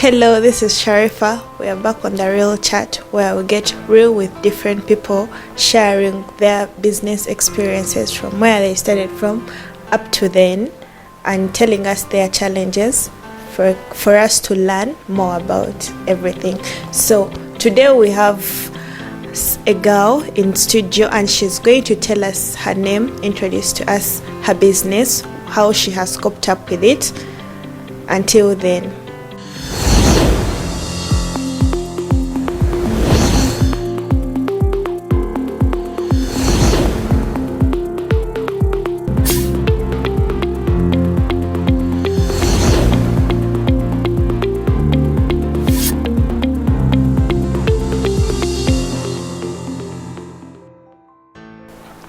Hello, this is Sharifa. We are back on the Real Chat where we get real with different people sharing their business experiences from where they started from up to then and telling us their challenges for us to learn more about everything. So today we have a girl in studio and she's going to tell us her name, introduce to us her business, how she has coped up with it until then.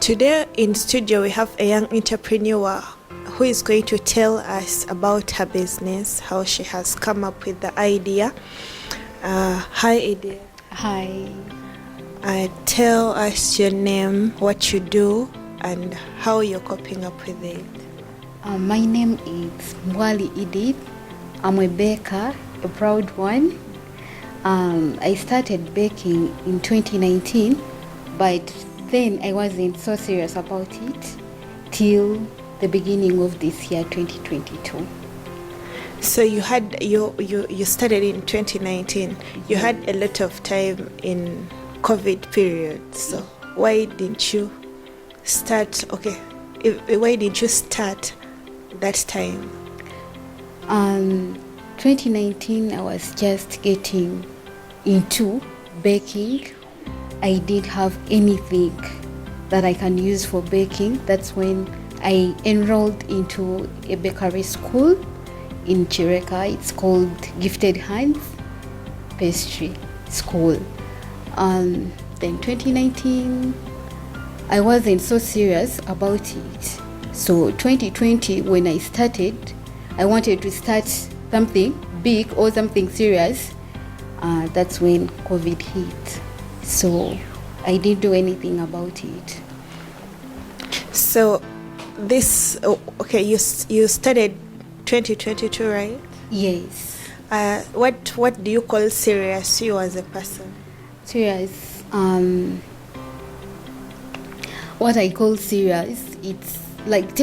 Today in studio we have a young entrepreneur who is going to tell us about her business, how she has come up with the idea. Hi Idea. Hi. Tell us your name, what you do, and how you're coping up with it. My name is Mwali Edith. I'm a baker, a proud one. I started baking in 2019, but then I wasn't so serious about it till the beginning of this year, 2022. So you started in 2019. You had a lot of time in COVID period. So why didn't you start? Why didn't you start that time? 2019, I was just getting into baking. I didn't have anything that I can use for baking. That's when I enrolled into a bakery school in Chireka. It's called Gifted Hands Pastry School. Then 2019, I wasn't so serious about it. So 2020, when I started, I wanted to start something big or something serious. That's when COVID hit. So I didn't do anything about it. So this, you started 2022, right? Yes. What do you call serious, you as a person? Serious. What I call serious, it's like not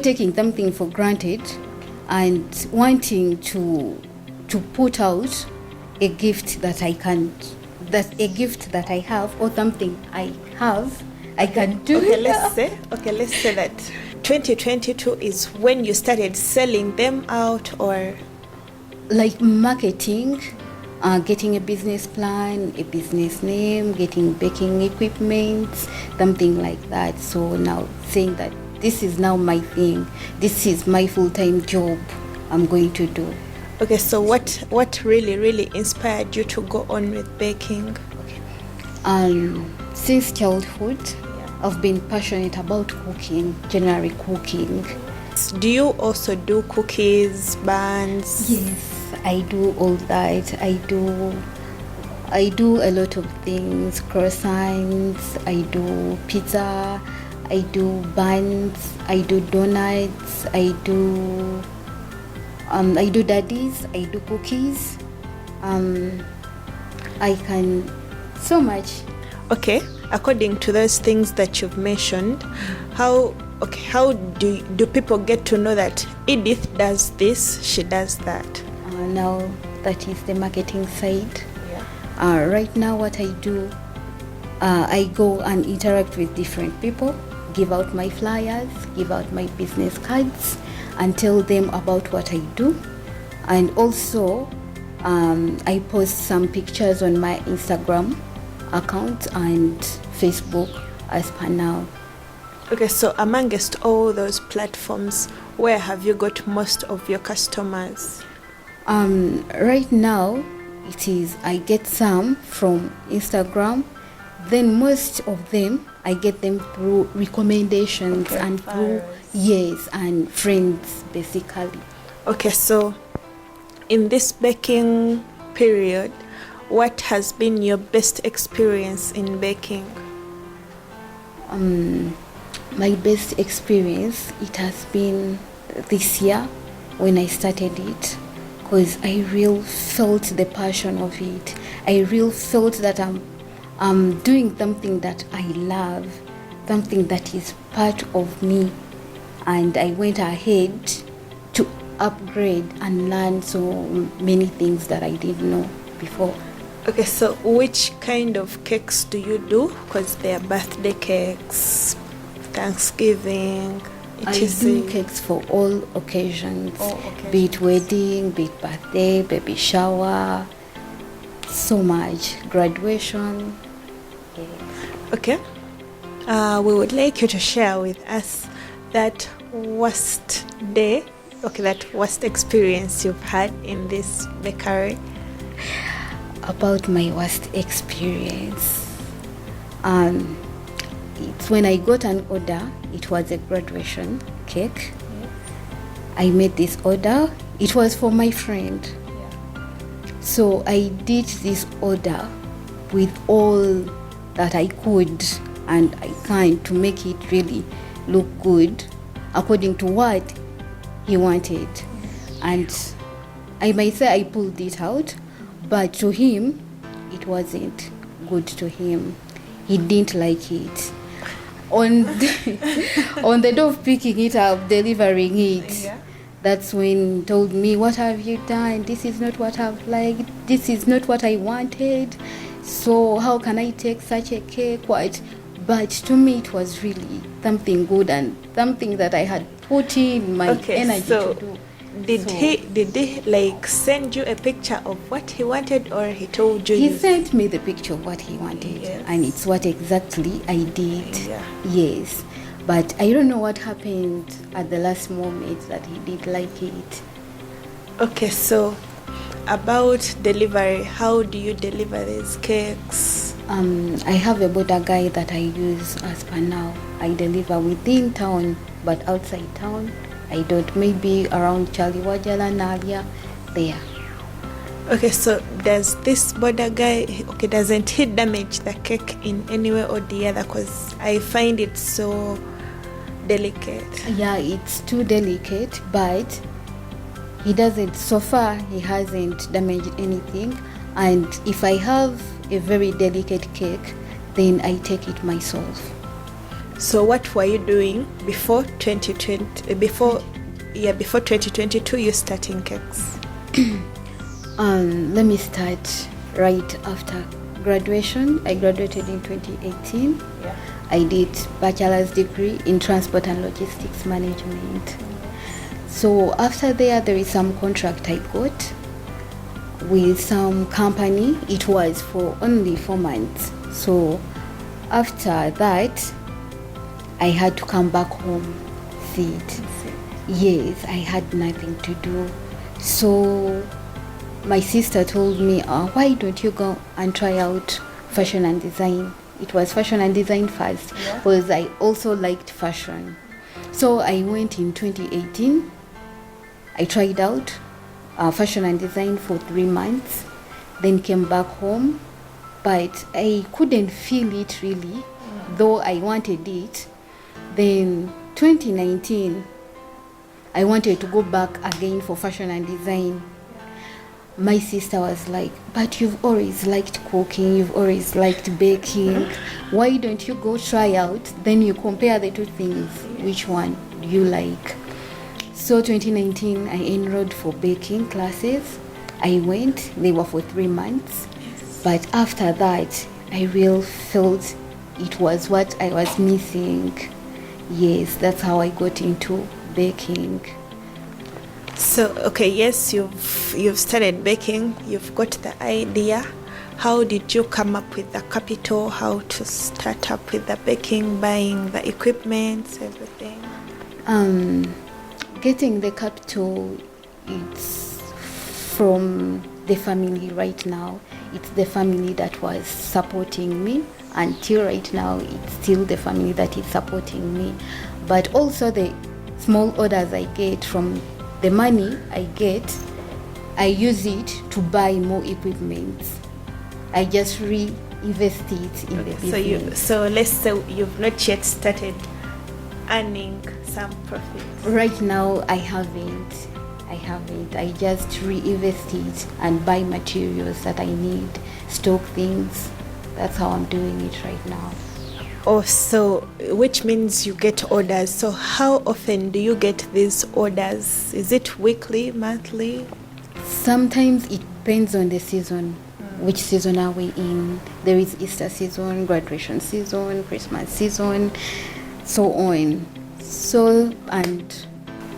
taking something for granted and wanting to put out a gift that I have or something I can do. Let's say that 2022 is when you started selling them out, or like marketing, getting a business plan, a business name, getting baking equipment, something like that. So now saying that this is now my thing, this is my full-time job I'm going to do. Okay, so what really inspired you to go on with baking? Since childhood, I've been passionate about cooking, generally cooking. Do you also do cookies, buns? Yes, I do all that. I do a lot of things, croissants, I do pizza, I do buns, I do donuts, I do daddies, I do cookies. I can so much. Okay, according to those things that you've mentioned, how do people get to know that Edith does this, she does that? Now that is the marketing side. Right now what I do, I go and interact with different people, give out my flyers, give out my business cards, and tell them about what I do. And also I post some pictures on my Instagram account and Facebook as per now. Okay, so amongst all those platforms, where have you got most of your customers? Right now I get some from Instagram, then most of them I get them through recommendations and through and friends basically. Okay, so in this baking period, what has been your best experience in baking? My best experience, it has been this year when I started it, because I really felt the passion of it. I really felt that I'm doing something that I love, something that is part of me, and I went ahead to upgrade and learn so many things that I didn't know before. Okay, so which kind of cakes do you do? Because there are birthday cakes, Thanksgiving, I do cakes for all occasions, be it wedding, be it birthday, baby shower, so much, graduation. Yeah. Okay. We would like you to share with us that worst day, that worst experience you've had in this bakery. About my worst experience, it's when I got an order. It was a graduation cake. I made this order. It was for my friend. So I did this order with all that I could and I can to make it really look good according to what he wanted. And I might say I pulled it out, but to him, it wasn't good to him. He didn't like it. On the day of picking it up, delivering it, that's when he told me, "What have you done? This is not what I've liked. This is not what I wanted. So how can I take such a cake?" What? But to me, it was really something good and something that I had put in my energy to do. Did he like send you a picture of what he wanted, or he told you? He sent me the picture of what he wanted, and it's what exactly I did. Yes, but I don't know what happened at the last moment that he did like it. Okay, so about delivery, how do you deliver these cakes? I have a border guy that I use as per now. I deliver within town, but outside town I don't. Maybe around Charlie Wajala, Nalia, there. Okay, so does this border guy, doesn't he damage the cake in any way or the other? Because I find it so delicate. Yeah, it's too delicate, but he doesn't, so far he hasn't damaged anything. And if I have a very delicate cake, then I take it myself. So what were you doing before 2020? Before 2022, you starting cakes? Let me start right after graduation. I graduated in 2018. I did bachelor's degree in transport and logistics management. So after there is some contract I got with some company. It was for only 4 months. So after that, I had to come back home, sit. Yes, I had nothing to do. So my sister told me, why don't you go and try out fashion and design? It was fashion and design first, because I also liked fashion. So I went in 2018. I tried out fashion and design for 3 months, then came back home, but I couldn't feel it really, though I wanted it. Then 2019, I wanted to go back again for fashion and design. My sister was like, "But you've always liked cooking, you've always liked baking. Why don't you go try out? Then you compare the two things. Which one do you like?" So 2019, I enrolled for baking classes. I went, they were for 3 months. But after that, I really felt it was what I was missing. Yes, that's how I got into baking. So, yes, you've started baking, you've got the idea. How did you come up with the capital? How to start up with the baking, buying the equipment, everything? Getting the capital, it's from the family right now. It's the family that was supporting me. Until right now, it's still the family that is supporting me. But also the small orders I get from the money I get, I use it to buy more equipment. I just reinvest it in the business. So let's say you've not yet started earning some profit. Right now, I haven't. I haven't. I just reinvest it and buy materials that I need, stock things. That's how I'm doing it right now. Oh, so which means you get orders. So how often do you get these orders? Is it weekly, monthly? Sometimes it depends on the season. Which season are we in? There is Easter season, graduation season, Christmas season, so on. So, and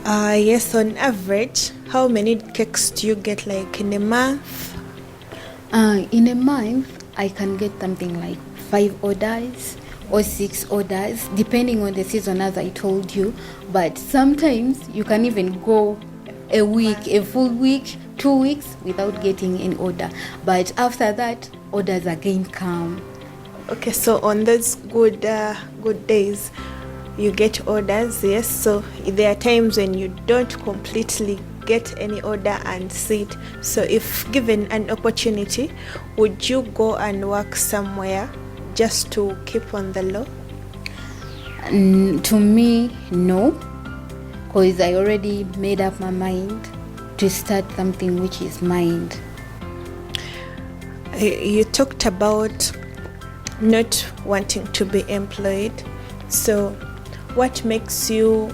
yes, on average, how many cakes do you get, like in a month? in a month, I can get something like 5 orders or 6 orders, depending on the season, as I told you. But sometimes you can even go a week, a full week, 2 weeks without getting an order. But after that, orders again come. Okay, so on those good days, you get orders, yes. So there are times when you don't completely get any order and sit. So if given an opportunity, would you go and work somewhere just to keep on the low? To me, no, because I already made up my mind to start something which is mine. You talked about not wanting to be employed. So what makes you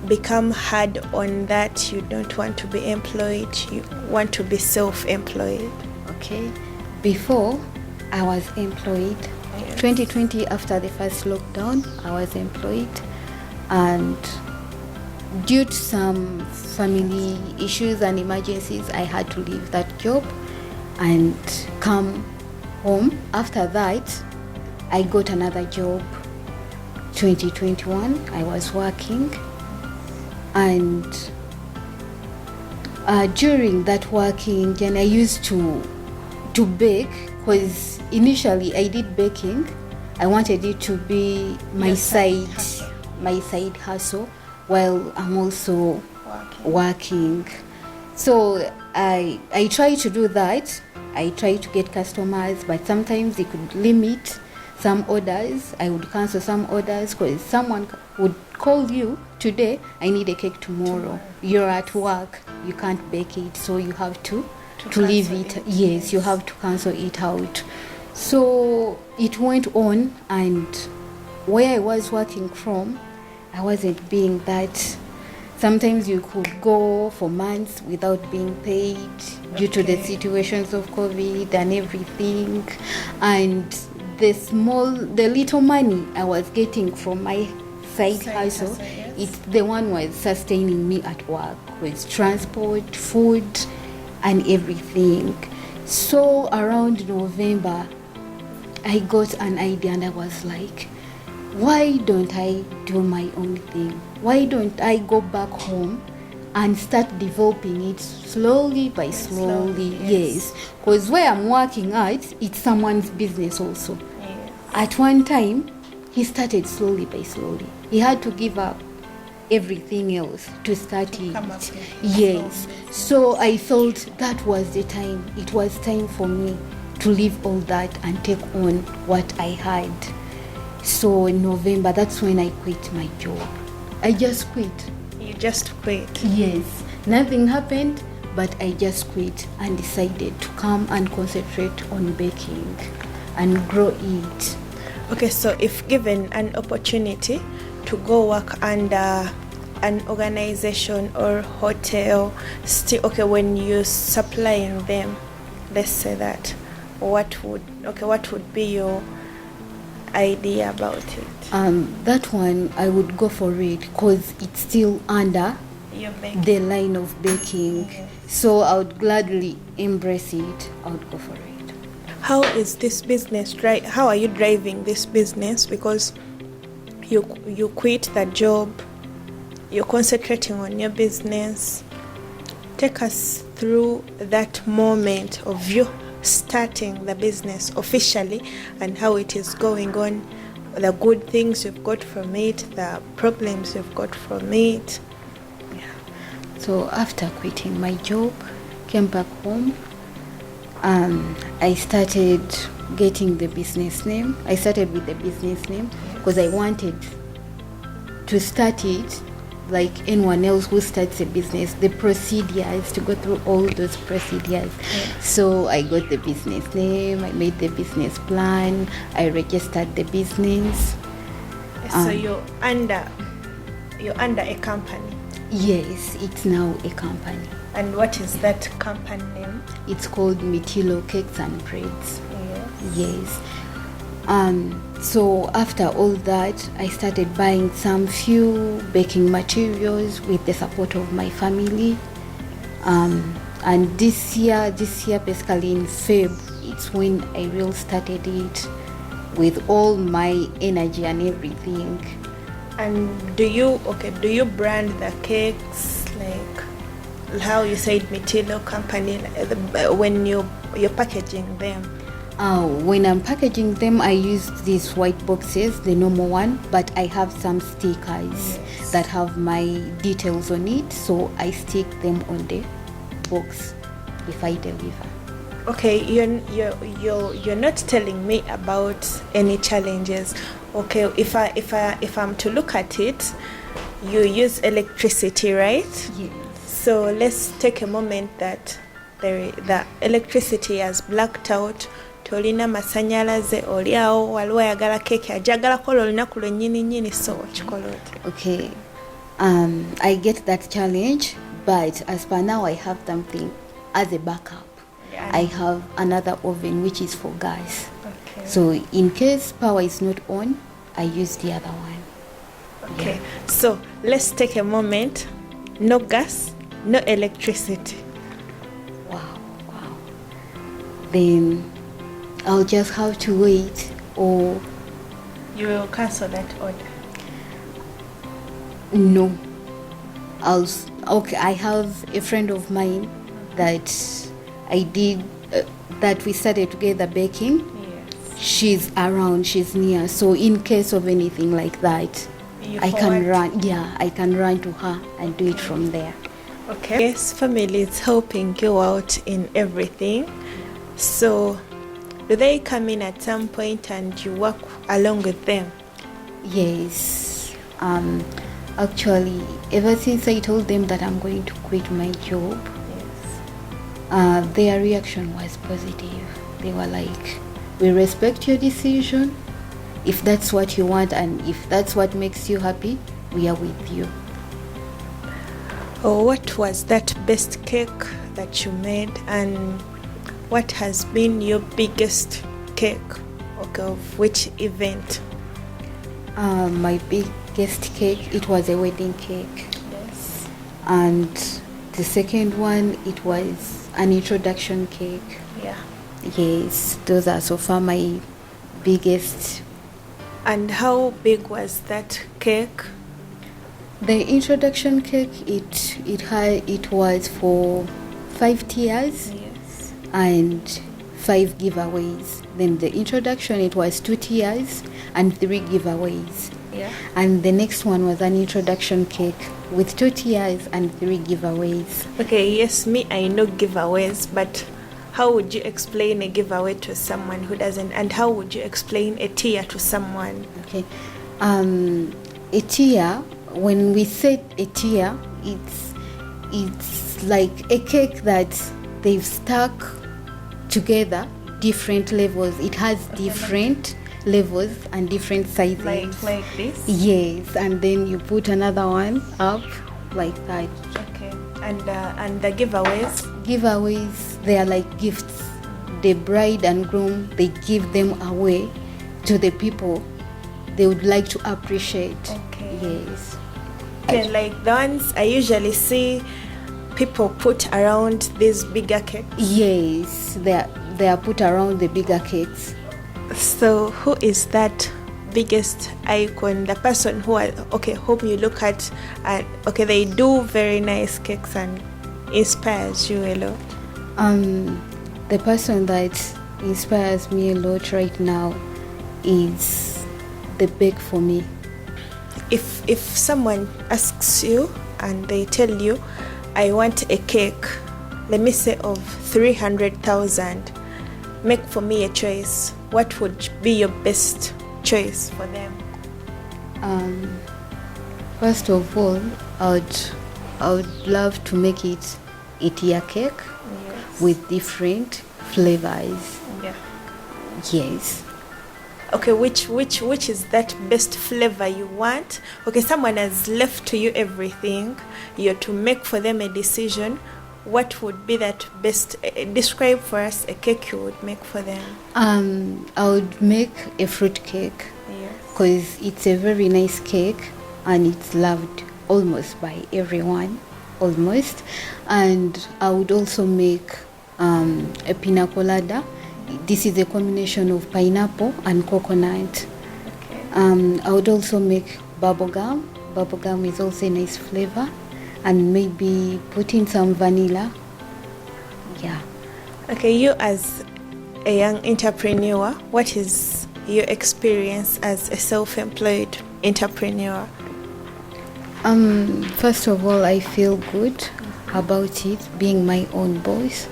become hard on that? You don't want to be employed, you want to be self-employed. Okay, before I was employed. Yes. 2020, after the first lockdown, I was employed, and due to some family issues and emergencies, I had to leave that job and come home. After that, I got another job. 2021, I was working, and during that working, then I used to bake, because initially I did baking. I wanted it to be my side hustle while I'm also working. So I try to do that. I try to get customers, but sometimes they could limit some orders. I would cancel some orders because someone would call you today, I need a cake tomorrow. You're at work, you can't bake it, so you have to leave it. Yes, you have to cancel it out. So it went on, and where I was working from, I wasn't being that. Sometimes you could go for months without being paid due to the situations of COVID and everything. And the little money I was getting from my side hustle, it's the one was sustaining me at work with transport, food, and everything. So around November, I got an idea, and I was like, why don't I do my own thing? Why don't I go back home and start developing it slowly by slowly? Yes, because where I'm working at, it's someone's business also. Yes. At one time, he started slowly by slowly. He had to give up everything else to start it. Yes. So I thought that was the time. It was time for me to leave all that and take on what I had. So in November, that's when I quit my job. I just quit. You just quit? Yes. Nothing happened, but I just quit and decided to come and concentrate on baking and grow it. Okay, so if given an opportunity to go work under an organization or hotel, still, okay, when you're supplying them, let's say that, what would be your idea about it? That one I would go for it because it's still under the line of baking. Yes. So I would gladly embrace it. I would go for it. How is this business how are you driving this business? Because you quit the job, you're concentrating on your business. Take us through that moment of you starting the business officially and how it is going on, the good things you've got from it, the problems you've got from it. Yeah. So after quitting my job, came back home, I started getting the business name. I started with the business name because I wanted to start it like anyone else who starts a business, the procedures, to go through all those procedures. So I got the business name, I made the business plan, I registered the business. So you're under a company. Yes, it's now a company. And what is that company name? It's called Mirtillo Cakes and Breads. Yes. So after all that, I started buying some few baking materials with the support of my family. And this year basically in Feb, it's when I really started it with all my energy and everything. And do you brand the cakes, like how you said Mirtillo company, when you're packaging them? When I'm packaging them, I use these white boxes, the normal one, but I have some stickers that have my details on it, so I stick them on the box if I deliver. Okay, you're not telling me about any challenges. Okay, if I'm to look at it, you use electricity, right? Yes. So let's take a moment that the electricity has blacked out. Tolina masanyalaze oliawo waliwo ayagala keke ajagala kola olunaku lwennyini so okikola oti? Okay, I get that challenge, but as per now I have something as a backup. I have another oven which is for gas. Okay. So in case power is not on, I use the other one. Okay. So let's take a moment. No gas, no electricity. Wow. Then I'll just have to wait, or You will cancel that order. no. Okay, I have a friend of mine that I did that we started together baking. Yes. She's around, she's near, so in case of anything like that, I can run to her and do it from there. Okay. Yes, family is helping you out in everything. So do they come in at some point and you work along with them? Yes. Actually, ever since I told them that I'm going to quit my job, their reaction was positive. They were like, we respect your decision. If that's what you want and if that's what makes you happy, we are with you. Oh, what was that best cake that you made, and what has been your biggest cake? Okay, of which event? My biggest cake, it was a wedding cake. Yes. And the second one, it was an introduction cake. Yeah. Yes, those are so far my biggest. And how big was that cake? The introduction cake, it was for 5 tiers. Yes. And 5 giveaways. Then the introduction, it was 2 tiers and 3 giveaways. Yeah. And the next one was an introduction cake with 2 tiers and 3 giveaways. Okay, yes, me, I know giveaways, but how would you explain a giveaway to someone who doesn't, and how would you explain a tier to someone? Okay. A tier, when we say a tier, it's like a cake that they've stuck together, different levels. It has different levels and different sizes. Like this? Yes, and then you put another one up like that. Okay. And the giveaways? Giveaways, they are like gifts. The bride and groom, they give them away to the people they would like to appreciate. Okay. Yes. Okay, like the ones I usually see people put around these bigger cakes. Yes, they are put around the bigger cakes. So who is that biggest icon? The person whom you look at, and they do very nice cakes and inspires you a lot. The person that inspires me a lot right now is the bake for me. If someone asks you and they tell you, I want a cake, let me say of 300,000, make for me a choice, what would be your best choice for them? First of all, I would love to make it a tier cake with different flavors. Yeah. Yes. Okay, which is that best flavor you want? Okay, someone has left to you everything. You're to make for them a decision. What would be that best? Describe for us a cake you would make for them. I would make a fruit cake. Yes. Because it's a very nice cake and it's loved almost by everyone, almost. And I would also make a pina colada. This is a combination of pineapple and coconut. Okay. I would also make bubblegum. Bubblegum is also a nice flavor. And maybe put in some vanilla. Yeah. Okay, you as a young entrepreneur, what is your experience as a self-employed entrepreneur? First of all, I feel good about it, being my own boss,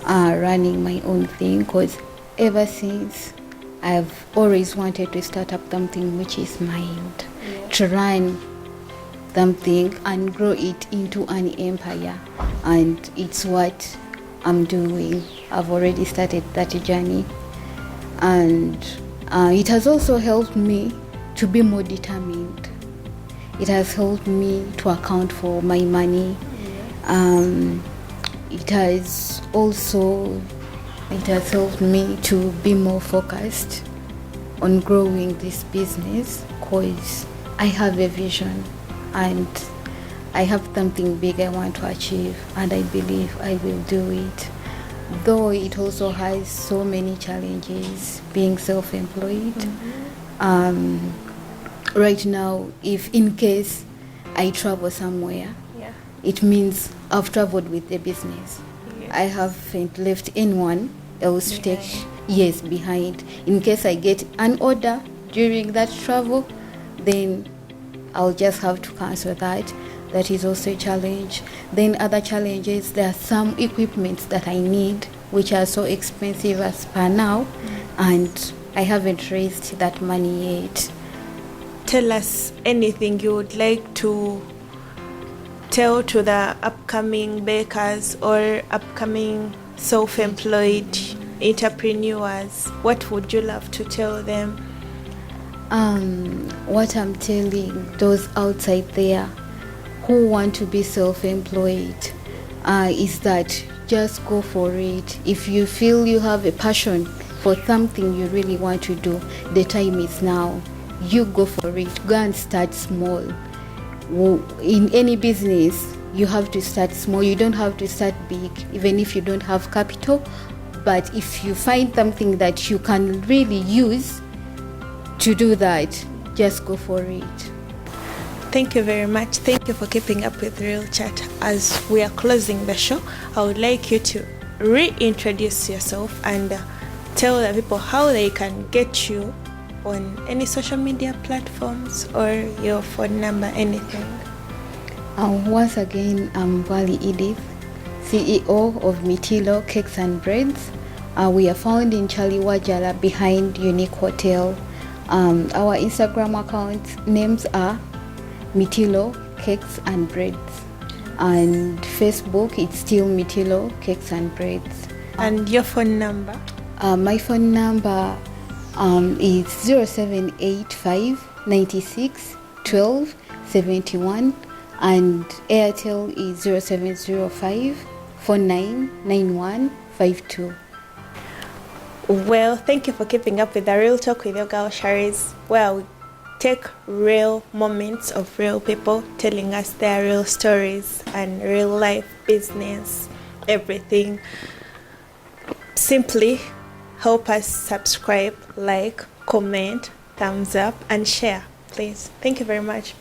running my own thing, because ever since I've always wanted to start up something which is mine, to run something and grow it into an empire, and it's what I'm doing. I've already started that journey, and it has also helped me to be more determined. It has helped me to account for my money. It has helped me to be more focused on growing this business, because I have a vision and I have something big I want to achieve, and I believe I will do it. Though it also has so many challenges being self-employed. Right now, if in case I travel somewhere, it means I've traveled with the business. Yes. I haven't left anyone else to take years behind. In case I get an order during that travel, then I'll just have to cancel that. That is also a challenge. Then other challenges, there are some equipment that I need, which are so expensive as per now, and I haven't raised that money yet. Tell us anything you would like to tell to the upcoming bakers or upcoming self-employed entrepreneurs. What would you love to tell them? What I'm telling those outside there who want to be self-employed is that just go for it. If you feel you have a passion for something you really want to do, the time is now. You go for it. Go and start small. In any business, you have to start small. You don't have to start big, even if you don't have capital. But if you find something that you can really use to do that, just go for it. Thank you very much. Thank you for keeping up with Real Chat. As we are closing the show, I would like you to reintroduce yourself and tell the people how they can get you on any social media platforms or your phone number, anything. Once again, I'm Vali Edith, CEO of Mirtillo Cakes and Breads. We are found in Charlie Wajala behind Unique Hotel. Our Instagram account names are Mirtillo Cakes and Breads, and Facebook it's still Mirtillo Cakes and Breads. And your phone number? My phone number is 0785 96 12 71, and Airtel is 0705 499152. Well, thank you for keeping up with the Real Talk with your girl Shariz, where we take real moments of real people telling us their real stories and real life business, everything. Simply help us subscribe, like, comment, thumbs up, and share, please. Thank you very much.